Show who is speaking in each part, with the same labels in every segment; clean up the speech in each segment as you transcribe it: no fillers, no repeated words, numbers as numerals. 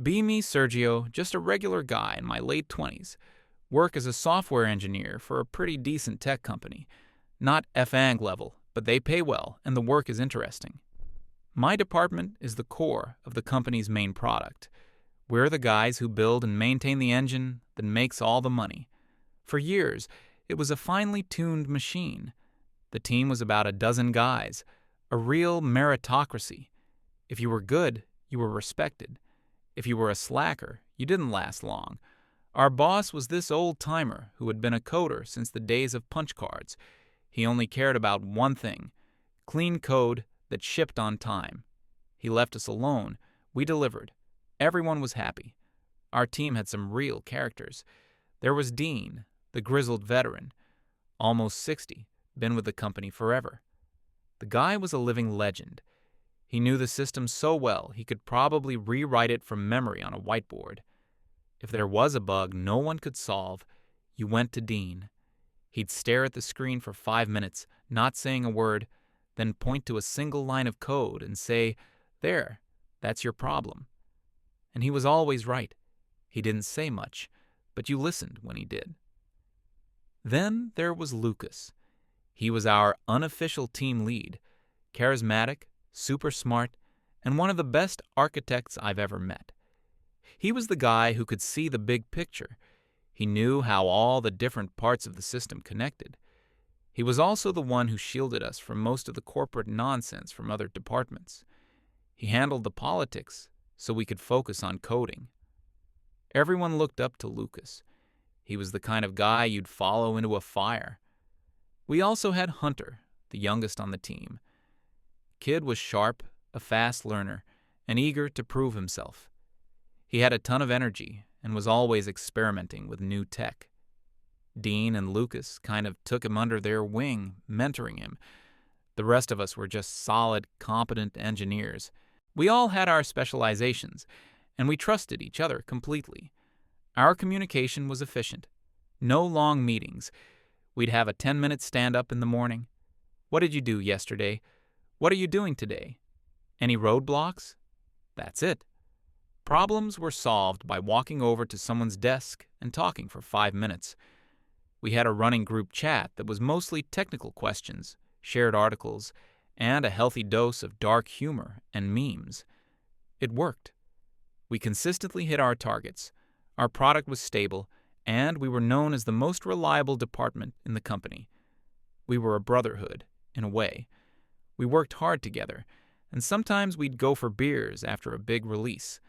Speaker 1: Be me, Sergio, just a regular guy in my late 20s. Work as a software engineer for a pretty decent tech company. Not FANG level, but they pay well and the work is interesting. My department is the core of the company's main product. We're the guys who build and maintain the engine that makes all the money. For years, it was a finely tuned machine. The team was about a dozen guys, a real meritocracy. If you were good, you were respected. If you were a slacker, you didn't last long. Our boss was this old-timer who had been a coder since the days of punch cards. He only cared about one thing: clean code that shipped on time. He left us alone. We delivered. Everyone was happy. Our team had some real characters. There was Dean, the grizzled veteran, almost 60, been with the company forever. The guy was a living legend. He knew the system so well he could probably rewrite it from memory on a whiteboard. If there was a bug no one could solve, you went to Dean. He'd stare at the screen for 5 minutes, not saying a word, then point to a single line of code and say, "There, that's your problem." And he was always right. He didn't say much, but you listened when he did. Then there was Lucas. He was our unofficial team lead, charismatic, super smart, and one of the best architects I've ever met. He was the guy who could see the big picture. He knew how all the different parts of the system connected. He was also the one who shielded us from most of the corporate nonsense from other departments. He handled the politics so we could focus on coding. Everyone looked up to Lucas. He was the kind of guy you'd follow into a fire. We also had Hunter, the youngest on the team. Kid was sharp, a fast learner, and eager to prove himself. He had a ton of energy and was always experimenting with new tech. Dean and Lucas kind of took him under their wing, mentoring him. The rest of us were just solid, competent engineers. We all had our specializations, and we trusted each other completely. Our communication was efficient. No long meetings. We'd have a 10-minute stand-up in the morning. What did you do yesterday? What are you doing today? Any roadblocks? That's it. Problems were solved by walking over to someone's desk and talking for 5 minutes. We had a running group chat that was mostly technical questions, shared articles, and a healthy dose of dark humor and memes. It worked. We consistently hit our targets. Our product was stable, and we were known as the most reliable department in the company. We were a brotherhood, in a way. We worked hard together, and sometimes we'd go for beers after a big release.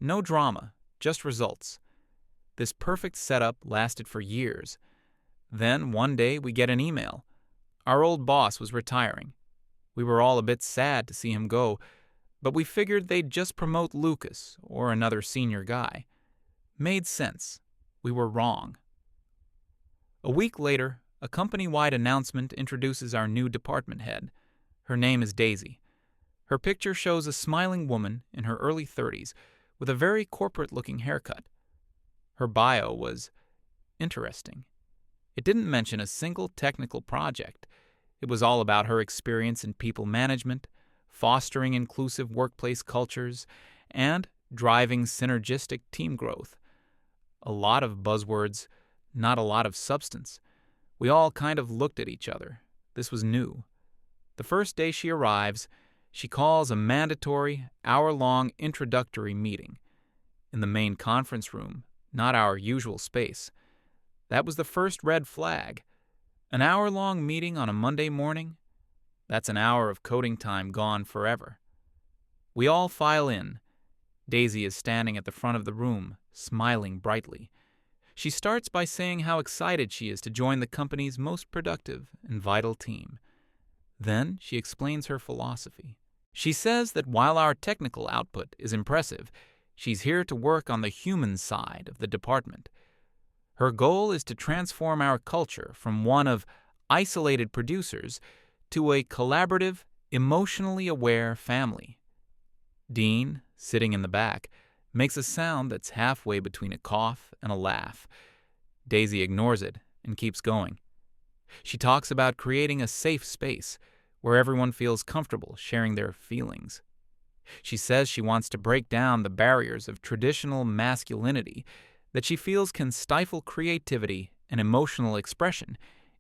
Speaker 1: No drama, just results. This perfect setup lasted for years. Then, one day, we get an email. Our old boss was retiring. We were all a bit sad to see him go, but we figured they'd just promote Lucas or another senior guy. Made sense. We were wrong. A week later, a company-wide announcement introduces our new department head. Her name is Daisy. Her picture shows a smiling woman in her early 30s with a very corporate-looking haircut. Her bio was interesting. It didn't mention a single technical project. It was all about her experience in people management, fostering inclusive workplace cultures, and driving synergistic team growth. A lot of buzzwords, not a lot of substance. We all kind of looked at each other. This was new. The first day she arrives, she calls a mandatory, hour-long introductory meeting in the main conference room, not our usual space. That was the first red flag. An hour-long meeting on a Monday morning? That's an hour of coding time gone forever. We all file in. Daisy is standing at the front of the room, smiling brightly. She starts by saying how excited she is to join the company's most productive and vital team. Then she explains her philosophy. She says that while our technical output is impressive, she's here to work on the human side of the department. Her goal is to transform our culture from one of isolated producers to a collaborative, emotionally aware family. Dean, sitting in the back, makes a sound that's halfway between a cough and a laugh. Daisy ignores it and keeps going. She talks about creating a safe space where everyone feels comfortable sharing their feelings. She says she wants to break down the barriers of traditional masculinity that she feels can stifle creativity and emotional expression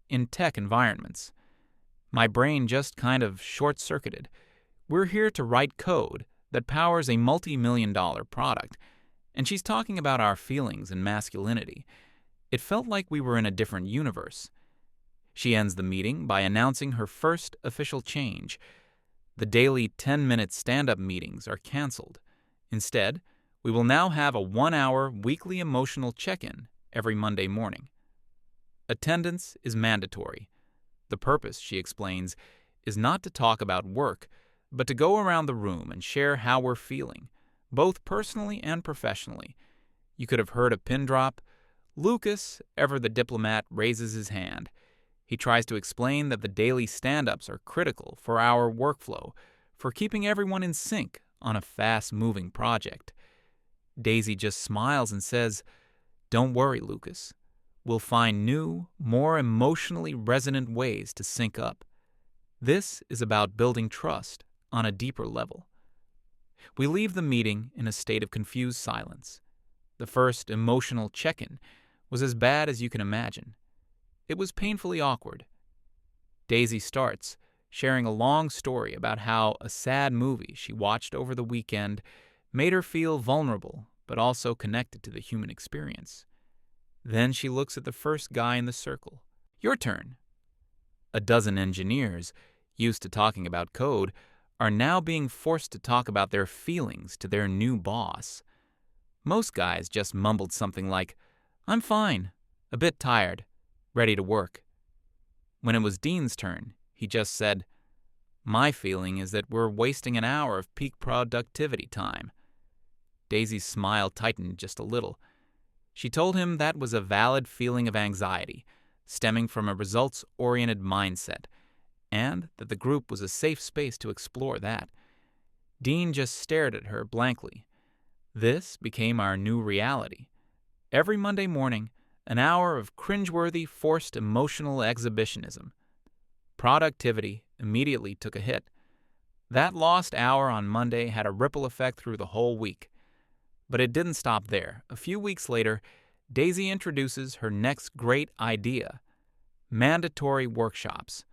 Speaker 1: in tech environments. My brain just kind of short-circuited. We're here to write code that powers a multi-million-dollar product, and she's talking about our feelings and masculinity. It felt like we were in a different universe. She ends the meeting by announcing her first official change. The daily 10-minute stand-up meetings are canceled. Instead, we will now have a 1-hour weekly emotional check-in every Monday morning. Attendance is mandatory. The purpose, she explains, is not to talk about work, but to go around the room and share how we're feeling, both personally and professionally. You could have heard a pin drop. Lucas, ever the diplomat, raises his hand. He tries to explain that the daily stand-ups are critical for our workflow, for keeping everyone in sync on a fast-moving project. Daisy just smiles and says, "Don't worry, Lucas. We'll find new, more emotionally resonant ways to sync up. This is about building trust on a deeper level." We leave the meeting in a state of confused silence. The first emotional check-in was as bad as you can imagine. It was painfully awkward. Daisy starts, sharing a long story about how a sad movie she watched over the weekend made her feel vulnerable but also connected to the human experience. Then she looks at the first guy in the circle. "Your turn." A dozen engineers, used to talking about code, are now being forced to talk about their feelings to their new boss. Most guys just mumbled something like, "I'm fine, a bit tired, ready to work." When it was Dean's turn, he just said, "My feeling is that we're wasting an hour of peak productivity time." Daisy's smile tightened just a little. She told him that was a valid feeling of anxiety, stemming from a results-oriented mindset, and that the group was a safe space to explore that. Dean just stared at her blankly. This became our new reality. Every Monday morning, an hour of cringeworthy, forced emotional exhibitionism. Productivity immediately took a hit. That lost hour on Monday had a ripple effect through the whole week. But it didn't stop there. A few weeks later, Daisy introduces her next great idea: mandatory workshops.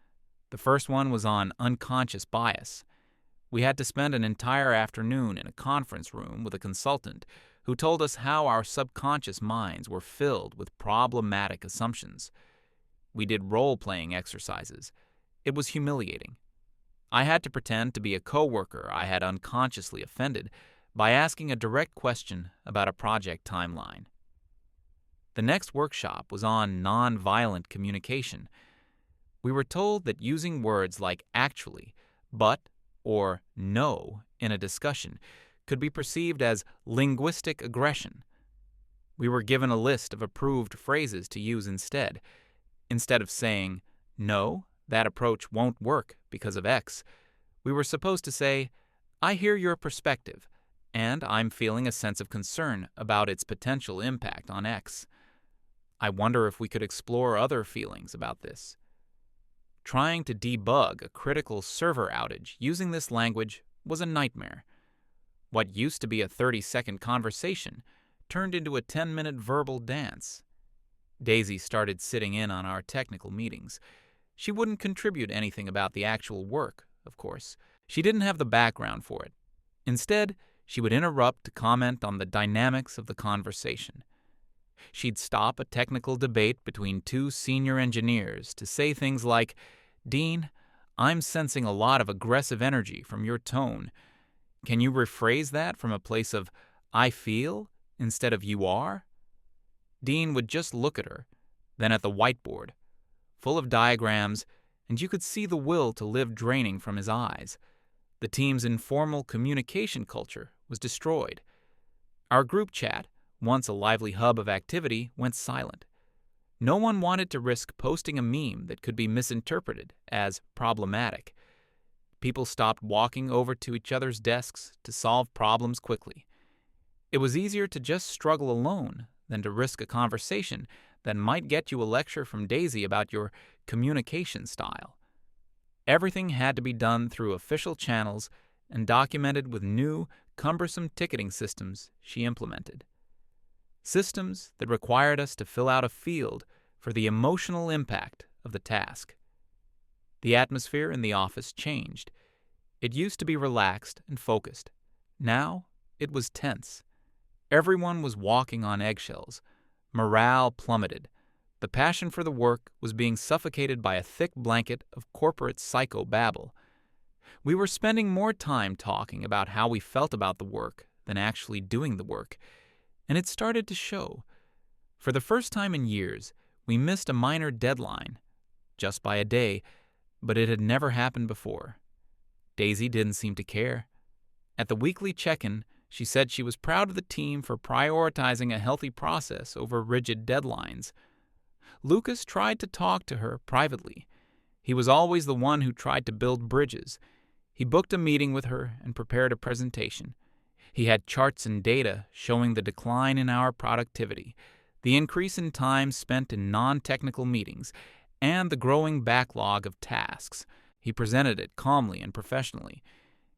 Speaker 1: The first one was on unconscious bias. We had to spend an entire afternoon in a conference room with a consultant who told us how our subconscious minds were filled with problematic assumptions. We did role-playing exercises. It was humiliating. I had to pretend to be a coworker I had unconsciously offended by asking a direct question about a project timeline. The next workshop was on nonviolent communication. We were told that using words like actually, but, or no in a discussion could be perceived as linguistic aggression. We were given a list of approved phrases to use instead. Instead of saying, "No, that approach won't work because of X," we were supposed to say, "I hear your perspective, and I'm feeling a sense of concern about its potential impact on X. I wonder if we could explore other feelings about this." Trying to debug a critical server outage using this language was a nightmare. What used to be a 30-second conversation turned into a 10-minute verbal dance. Daisy started sitting in on our technical meetings. She wouldn't contribute anything about the actual work, of course. She didn't have the background for it. Instead, she would interrupt to comment on the dynamics of the conversation. She'd stop a technical debate between two senior engineers to say things like, "Dean, I'm sensing a lot of aggressive energy from your tone. Can you rephrase that from a place of 'I feel' instead of 'you are'?" Dean would just look at her, then at the whiteboard, full of diagrams, and you could see the will to live draining from his eyes. The team's informal communication culture was destroyed. Our group chat, once a lively hub of activity, went silent. No one wanted to risk posting a meme that could be misinterpreted as problematic. People stopped walking over to each other's desks to solve problems quickly. It was easier to just struggle alone than to risk a conversation that might get you a lecture from Daisy about your communication style. Everything had to be done through official channels and documented with new, cumbersome ticketing systems she implemented. Systems that required us to fill out a field for the emotional impact of the task. The atmosphere in the office changed. It used to be relaxed and focused. Now, it was tense. Everyone was walking on eggshells. Morale plummeted. The passion for the work was being suffocated by a thick blanket of corporate psychobabble. We were spending more time talking about how we felt about the work than actually doing the work, and it started to show. For the first time in years, we missed a minor deadline, just by a day, but it had never happened before. Daisy didn't seem to care. At the weekly check-in, she said she was proud of the team for prioritizing a healthy process over rigid deadlines. Lucas tried to talk to her privately. He was always the one who tried to build bridges. He booked a meeting with her and prepared a presentation. He had charts and data showing the decline in our productivity, the increase in time spent in non-technical meetings, and the growing backlog of tasks. He presented it calmly and professionally.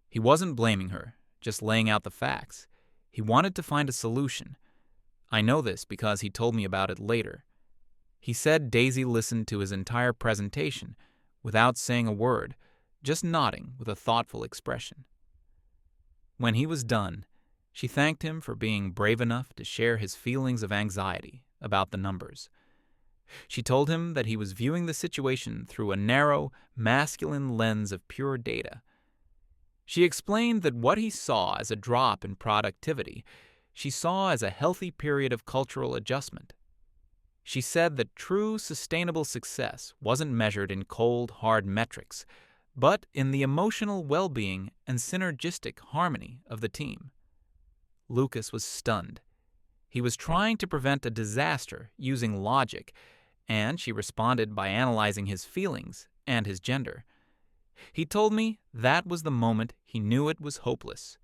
Speaker 1: He wasn't blaming her, just laying out the facts. He wanted to find a solution. I know this because he told me about it later. He said Daisy listened to his entire presentation without saying a word, just nodding with a thoughtful expression. When he was done, she thanked him for being brave enough to share his feelings of anxiety about the numbers. She told him that he was viewing the situation through a narrow, masculine lens of pure data. She explained that what he saw as a drop in productivity, she saw as a healthy period of cultural adjustment. She said that true sustainable success wasn't measured in cold, hard metrics, but in the emotional well-being and synergistic harmony of the team. Lucas was stunned. He was trying to prevent a disaster using logic, and she responded by analyzing his feelings and his gender. He told me that was the moment he knew it was hopeless.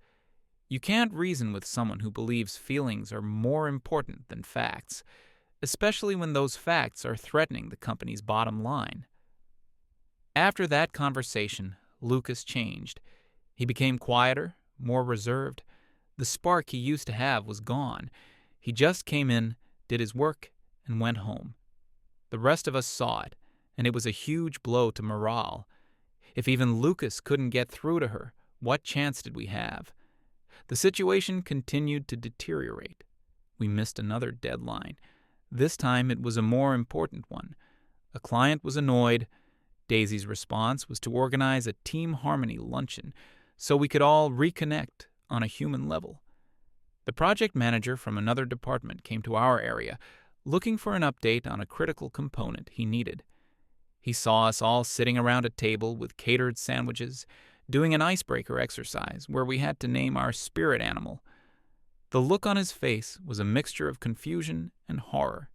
Speaker 1: You can't reason with someone who believes feelings are more important than facts, especially when those facts are threatening the company's bottom line. After that conversation, Lucas changed. He became quieter, more reserved. The spark he used to have was gone. He just came in, did his work, and went home. The rest of us saw it, and it was a huge blow to morale. If even Lucas couldn't get through to her, what chance did we have? The situation continued to deteriorate. We missed another deadline. This time it was a more important one. A client was annoyed. Daisy's response was to organize a team harmony luncheon so we could all reconnect on a human level. The project manager from another department came to our area looking for an update on a critical component he needed. He saw us all sitting around a table with catered sandwiches, doing an icebreaker exercise where we had to name our spirit animal. The look on his face was a mixture of confusion and horror.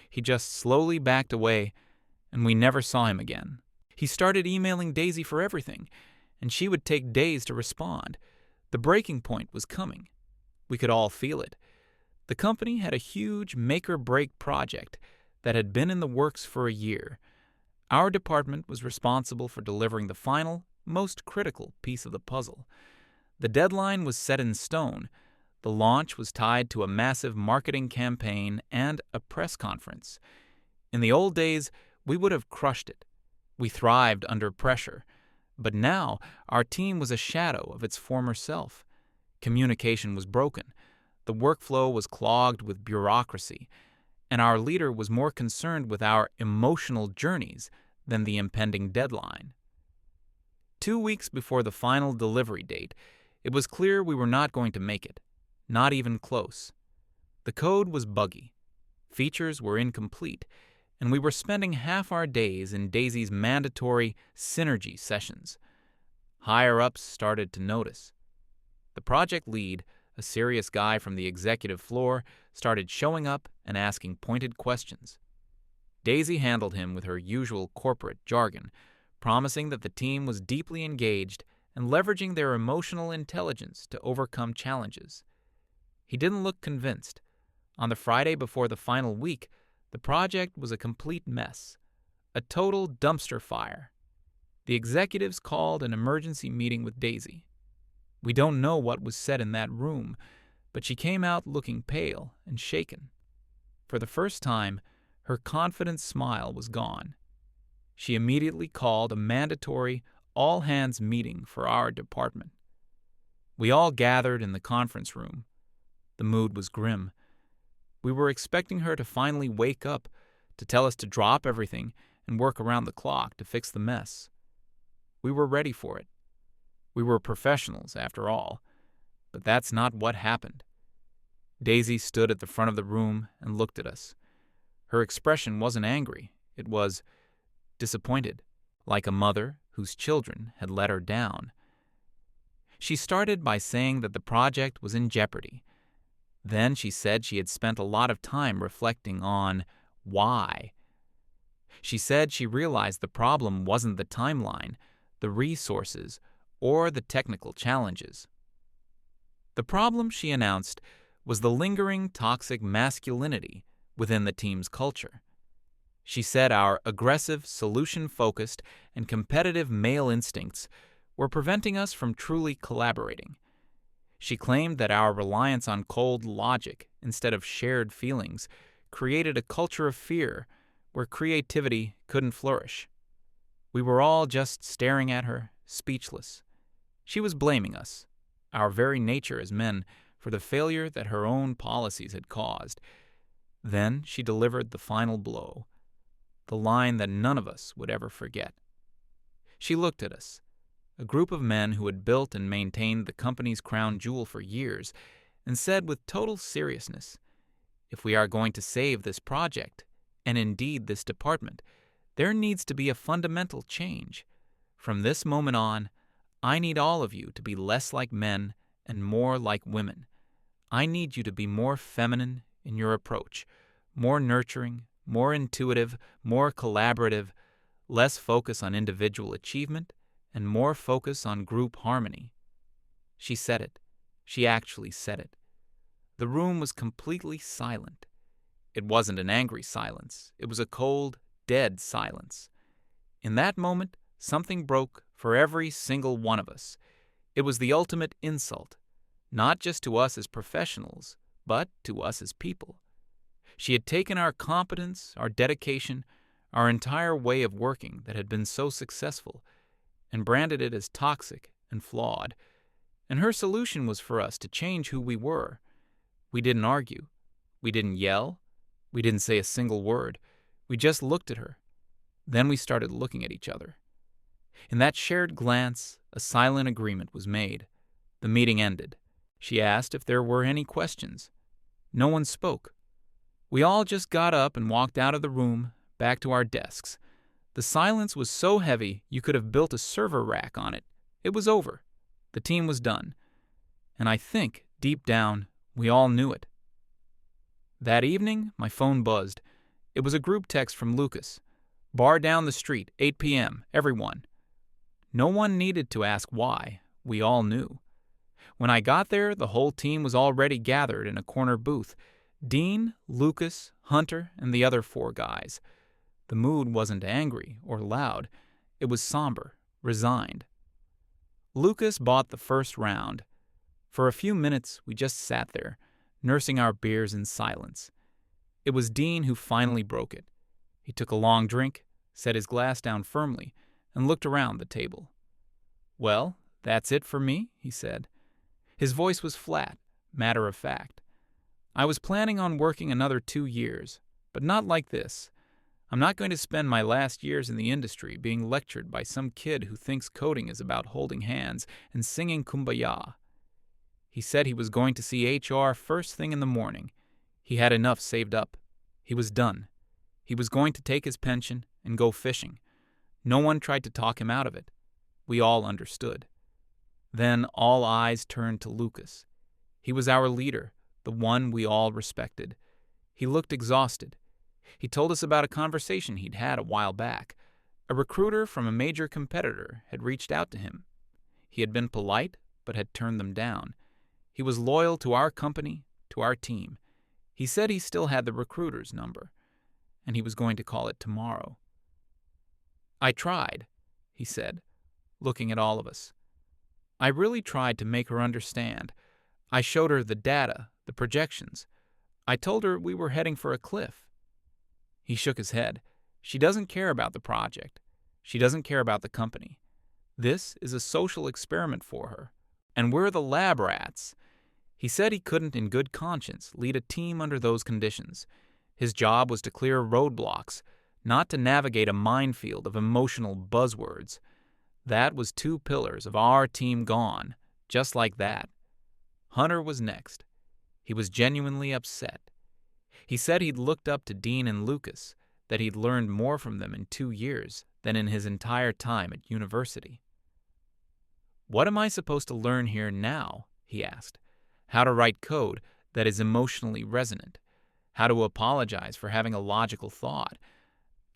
Speaker 1: He just slowly backed away, and we never saw him again. He started emailing Daisy for everything, and she would take days to respond. The breaking point was coming. We could all feel it. The company had a huge make-or-break project that had been in the works for a year. Our department was responsible for delivering the final, most critical piece of the puzzle. The deadline was set in stone. The launch was tied to a massive marketing campaign and a press conference. In the old days, we would have crushed it. We thrived under pressure. But now, our team was a shadow of its former self. Communication was broken. The workflow was clogged with bureaucracy, and our leader was more concerned with our emotional journeys than the impending deadline. 2 weeks before the final delivery date, it was clear we were not going to make it. Not even close. The code was buggy. Features were incomplete, and we were spending half our days in Daisy's mandatory synergy sessions. Higher-ups started to notice. The project lead, a serious guy from the executive floor, started showing up and asking pointed questions. Daisy handled him with her usual corporate jargon, promising that the team was deeply engaged and leveraging their emotional intelligence to overcome challenges. He didn't look convinced. On the Friday before the final week, the project was a complete mess, a total dumpster fire. The executives called an emergency meeting with Daisy. We don't know what was said in that room, but she came out looking pale and shaken. For the first time, her confident smile was gone. She immediately called a mandatory all-hands meeting for our department. We all gathered in the conference room. The mood was grim. We were expecting her to finally wake up, to tell us to drop everything and work around the clock to fix the mess. We were ready for it. We were professionals, after all. But that's not what happened. Daisy stood at the front of the room and looked at us. Her expression wasn't angry. It was disappointed, like a mother whose children had let her down. She started by saying that the project was in jeopardy. Then she said she had spent a lot of time reflecting on why. She said she realized the problem wasn't the timeline, the resources, or the technical challenges. The problem, she announced, was the lingering toxic masculinity within the team's culture. She said our aggressive, solution-focused, and competitive male instincts were preventing us from truly collaborating. She claimed that our reliance on cold logic instead of shared feelings created a culture of fear where creativity couldn't flourish. We were all just staring at her, speechless. She was blaming us, our very nature as men, for the failure that her own policies had caused. Then she delivered the final blow, the line that none of us would ever forget. She looked at us, a group of men who had built and maintained the company's crown jewel for years, and said with total seriousness, "If we are going to save this project, and indeed this department, there needs to be a fundamental change. From this moment on, I need all of you to be less like men and more like women. I need you to be more feminine in your approach, more nurturing, more intuitive, more collaborative, less focus on individual achievement, and more focus on group harmony." She said it. She actually said it. The room was completely silent. It wasn't an angry silence. It was a cold, dead silence. In that moment, something broke for every single one of us. It was the ultimate insult, not just to us as professionals, but to us as people. She had taken our competence, our dedication, our entire way of working that had been so successful, and branded it as toxic and flawed. And her solution was for us to change who we were. We didn't argue. We didn't yell. We didn't say a single word. We just looked at her. Then we started looking at each other. In that shared glance, a silent agreement was made. The meeting ended. She asked if there were any questions. No one spoke. We all just got up and walked out of the room, back to our desks. The silence was so heavy you could have built a server rack on it. It was over. The team was done. And I think, deep down, we all knew it. That evening, my phone buzzed. It was a group text from Lucas. "Bar down the street, 8 p.m., everyone." No one needed to ask why. We all knew. When I got there, the whole team was already gathered in a corner booth. Dean, Lucas, Hunter, and the other 4 guys. The mood wasn't angry or loud. It was somber, resigned. Lucas bought the first round. For a few minutes, we just sat there, nursing our beers in silence. It was Dean who finally broke it. He took a long drink, set his glass down firmly, and looked around the table. "Well, that's it for me," he said. His voice was flat, matter of fact. "I was planning on working another 2 years, but not like this. I'm not going to spend my last years in the industry being lectured by some kid who thinks coding is about holding hands and singing Kumbaya." He said he was going to see HR first thing in the morning. He had enough saved up. He was done. He was going to take his pension and go fishing. No one tried to talk him out of it. We all understood. Then all eyes turned to Lucas. He was our leader, the one we all respected. He looked exhausted. He told us about a conversation he'd had a while back. A recruiter from a major competitor had reached out to him. He had been polite, but had turned them down. He was loyal to our company, to our team. He said he still had the recruiter's number, and he was going to call it tomorrow. "I tried," he said, looking at all of us. I really tried to make her understand. I showed her the data, the projections. I told her we were heading for a cliff. He shook his head. She doesn't care about the project. She doesn't care about the company. This is a social experiment for her, and we're the lab rats. He said he couldn't in good conscience lead a team under those conditions. His job was to clear roadblocks, not to navigate a minefield of emotional buzzwords. That was 2 pillars of our team gone, just like that. Hunter was next. He was genuinely upset. He said he'd looked up to Dean and Lucas, that he'd learned more from them in 2 years than in his entire time at university. "What am I supposed to learn here now?" he asked. "How to write code that is emotionally resonant. How to apologize for having a logical thought.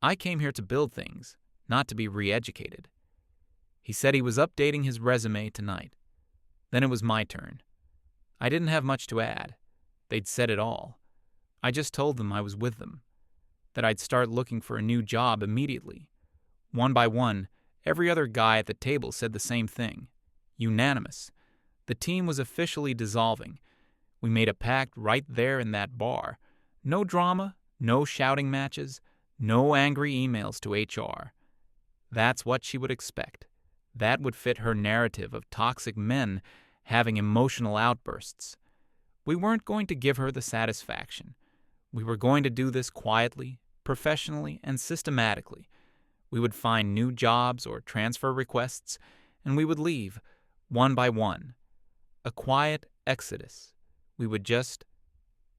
Speaker 1: I came here to build things, not to be re-educated." He said he was updating his resume tonight. Then it was my turn. I didn't have much to add. They'd said it all. I just told them I was with them, that I'd start looking for a new job immediately. One by one, every other guy at the table said the same thing. Unanimous. The team was officially dissolving. We made a pact right there in that bar. No drama, no shouting matches, no angry emails to HR. That's what she would expect. That would fit her narrative of toxic men having emotional outbursts. We weren't going to give her the satisfaction. We were going to do this quietly, professionally, and systematically. We would find new jobs or transfer requests, and we would leave, one by one. A quiet exodus. We would just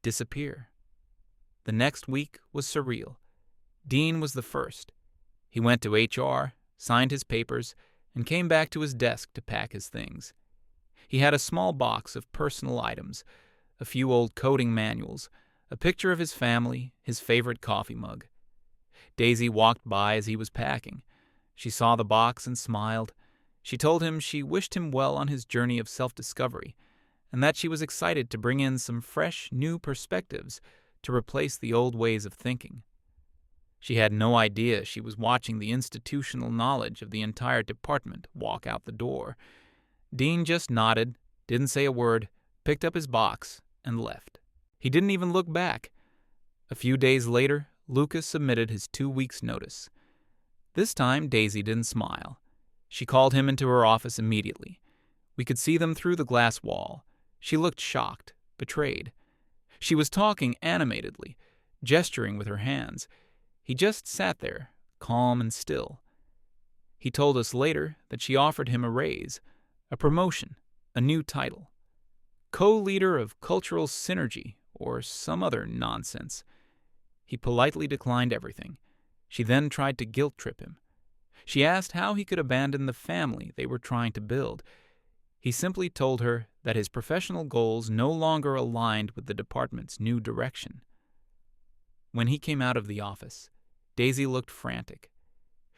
Speaker 1: disappear. The next week was surreal. Dean was the first. He went to HR, signed his papers, and came back to his desk to pack his things. He had a small box of personal items, a few old coding manuals, a picture of his family, his favorite coffee mug. Daisy walked by as he was packing. She saw the box and smiled. She told him she wished him well on his journey of self-discovery, and that she was excited to bring in some fresh, new perspectives to replace the old ways of thinking. She had no idea she was watching the institutional knowledge of the entire department walk out the door. Dean just nodded, didn't say a word, picked up his box, and left. He didn't even look back. A few days later, Lucas submitted his 2 weeks' notice. This time, Daisy didn't smile. She called him into her office immediately. We could see them through the glass wall. She looked shocked, betrayed. She was talking animatedly, gesturing with her hands. He just sat there, calm and still. He told us later that she offered him a raise, a promotion, a new title. Co-leader of cultural synergy, or some other nonsense. He politely declined everything. She then tried to guilt-trip him. She asked how he could abandon the family they were trying to build. He simply told her that his professional goals no longer aligned with the department's new direction. When he came out of the office, Daisy looked frantic.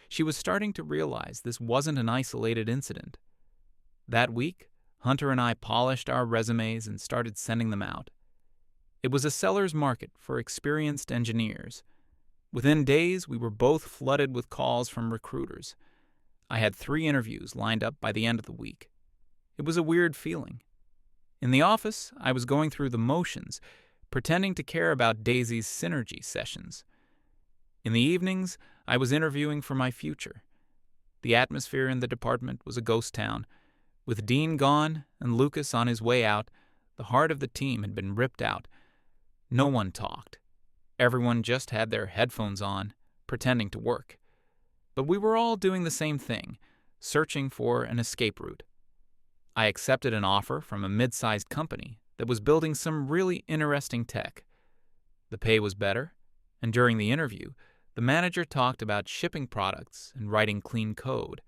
Speaker 1: She was starting to realize this wasn't an isolated incident. That week, Hunter and I polished our resumes and started sending them out. It was a seller's market for experienced engineers. Within days, we were both flooded with calls from recruiters. I had 3 interviews lined up by the end of the week. It was a weird feeling. In the office, I was going through the motions, pretending to care about Daisy's synergy sessions. In the evenings, I was interviewing for my future. The atmosphere in the department was a ghost town. With Dean gone and Lucas on his way out, the heart of the team had been ripped out. No one talked. Everyone just had their headphones on, pretending to work. But we were all doing the same thing, searching for an escape route. I accepted an offer from a mid-sized company that was building some really interesting tech. The pay was better, and during the interview, the manager talked about shipping products and writing clean code.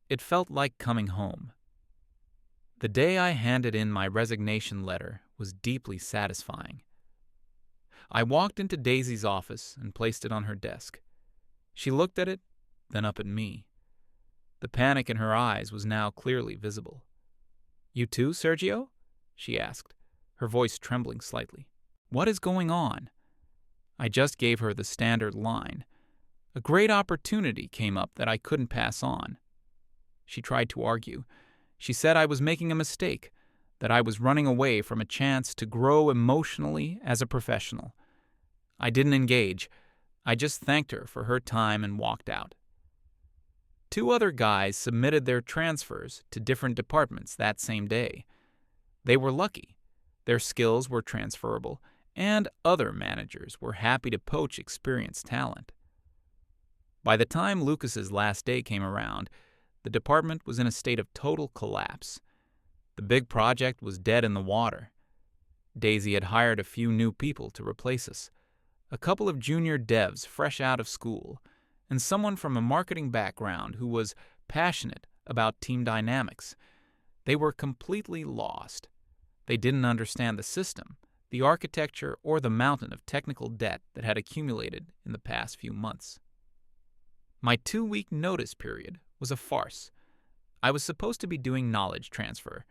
Speaker 1: It felt like coming home. The day I handed in my resignation letter was deeply satisfying. I walked into Daisy's office and placed it on her desk. She looked at it, then up at me. The panic in her eyes was now clearly visible. "You too, Sergio?" she asked, her voice trembling slightly. "What is going on?" I just gave her the standard line. A great opportunity came up that I couldn't pass on. She tried to argue. She said I was making a mistake, that I was running away from a chance to grow emotionally as a professional. I didn't engage. I just thanked her for her time and walked out. 2 other guys submitted their transfers to different departments that same day. They were lucky. Their skills were transferable, and other managers were happy to poach experienced talent. By the time Lucas's last day came around, the department was in a state of total collapse. The big project was dead in the water. Daisy had hired a few new people to replace us, a couple of junior devs fresh out of school, and someone from a marketing background who was passionate about team dynamics. They were completely lost. They didn't understand the system, the architecture, or the mountain of technical debt that had accumulated in the past few months. My 2-week notice period was a farce. I was supposed to be doing knowledge transfer.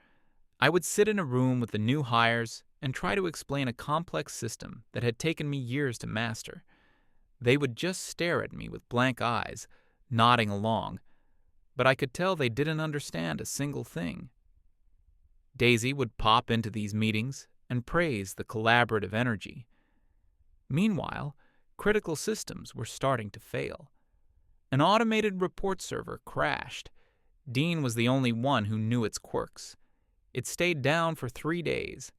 Speaker 1: I would sit in a room with the new hires and try to explain a complex system that had taken me years to master. They would just stare at me with blank eyes, nodding along, but I could tell they didn't understand a single thing. Daisy would pop into these meetings and praise the collaborative energy. Meanwhile, critical systems were starting to fail. An automated report server crashed. Dean was the only one who knew its quirks. It stayed down for 3 days.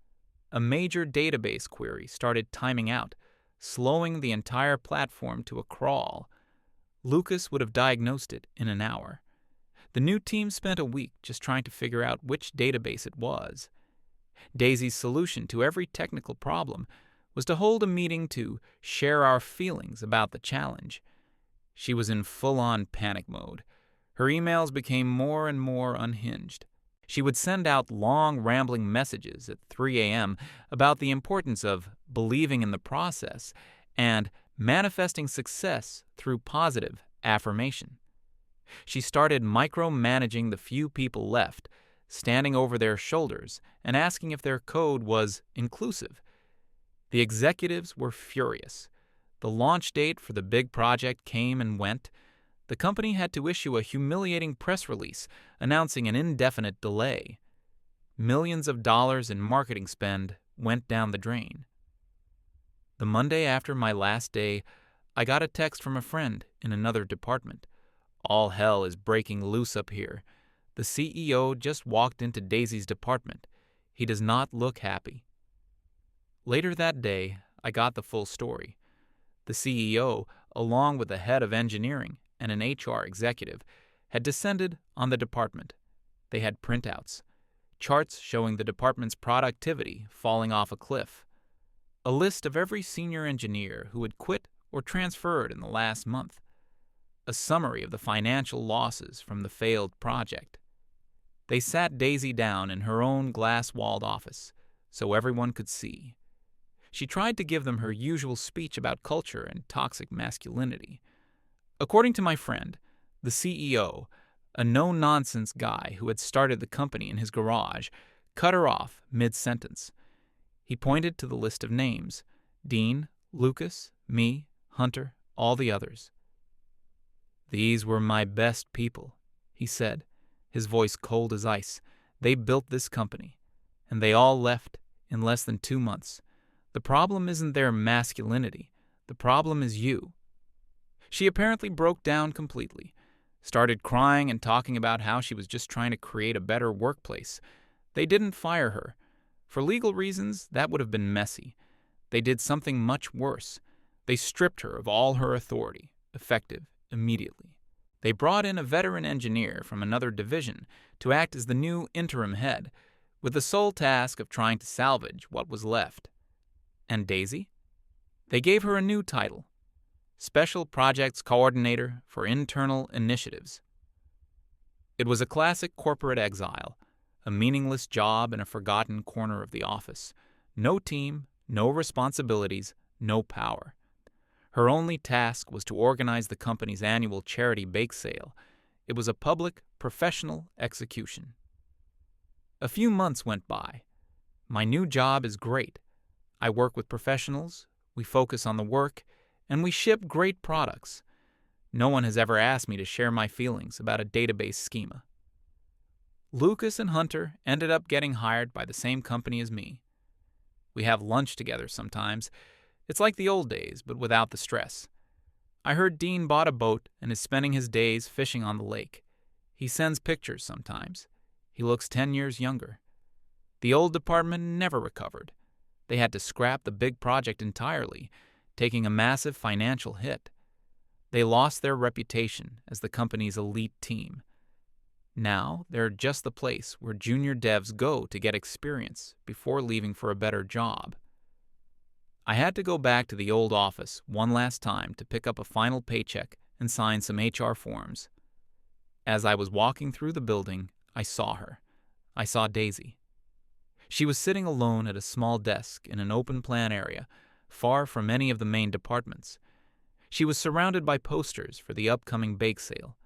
Speaker 1: A major database query started timing out, slowing the entire platform to a crawl. Lucas would have diagnosed it in an hour. The new team spent a week just trying to figure out which database it was. Daisy's solution to every technical problem was to hold a meeting to share our feelings about the challenge. She was in full-on panic mode. Her emails became more and more unhinged. She would send out long, rambling messages at 3 a.m. about the importance of believing in the process and manifesting success through positive affirmation. She started micromanaging the few people left, standing over their shoulders and asking if their code was inclusive. The executives were furious. The launch date for the big project came and went. The company had to issue a humiliating press release announcing an indefinite delay. Millions of dollars in marketing spend went down the drain. The Monday after my last day, I got a text from a friend in another department. All hell is breaking loose up here. The CEO just walked into Daisy's department. He does not look happy. Later that day, I got the full story. The CEO, along with the head of engineering and an HR executive, had descended on the department. They had printouts, charts showing the department's productivity falling off a cliff, a list of every senior engineer who had quit or transferred in the last month, a summary of the financial losses from the failed project. They sat Daisy down in her own glass-walled office so everyone could see. She tried to give them her usual speech about culture and toxic masculinity. According to my friend, the CEO, a no-nonsense guy who had started the company in his garage, cut her off mid-sentence. He pointed to the list of names: Dean, Lucas, me, Hunter, all the others. "These were my best people," he said, his voice cold as ice. "They built this company, and they all left in less than 2 months. The problem isn't their masculinity. The problem is you." She apparently broke down completely, started crying and talking about how she was just trying to create a better workplace. They didn't fire her. For legal reasons, that would have been messy. They did something much worse. They stripped her of all her authority, effective immediately. They brought in a veteran engineer from another division to act as the new interim head, with the sole task of trying to salvage what was left. And Daisy? They gave her a new title: Special Projects Coordinator for Internal Initiatives. It was a classic corporate exile, a meaningless job in a forgotten corner of the office. No team, no responsibilities, no power. Her only task was to organize the company's annual charity bake sale. It was a public, professional execution. A few months went by. My new job is great. I work with professionals, we focus on the work, and we ship great products. No one has ever asked me to share my feelings about a database schema. Lucas and Hunter ended up getting hired by the same company as me. We have lunch together sometimes. It's like the old days, but without the stress. I heard Dean bought a boat and is spending his days fishing on the lake. He sends pictures sometimes. He looks 10 years younger. The old department never recovered. They had to scrap the big project entirely, taking a massive financial hit. They lost their reputation as the company's elite team. Now, they're just the place where junior devs go to get experience before leaving for a better job. I had to go back to the old office one last time to pick up a final paycheck and sign some HR forms. As I was walking through the building, I saw her. I saw Daisy. She was sitting alone at a small desk in an open-plan area, far from any of the main departments. She was surrounded by posters for the upcoming bake sale.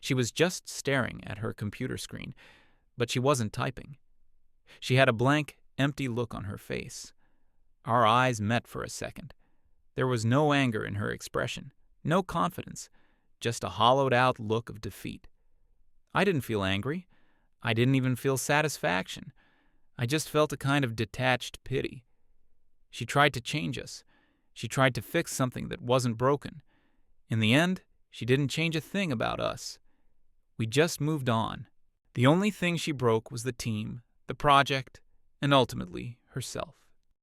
Speaker 1: She was just staring at her computer screen, but she wasn't typing. She had a blank, empty look on her face. Our eyes met for a second. There was no anger in her expression, no confidence, just a hollowed-out look of defeat. I didn't feel angry. I didn't even feel satisfaction. I just felt a kind of detached pity. She tried to change us. She tried to fix something that wasn't broken. In the end, she didn't change a thing about us. We just moved on. The only thing she broke was the team, the project, and ultimately herself.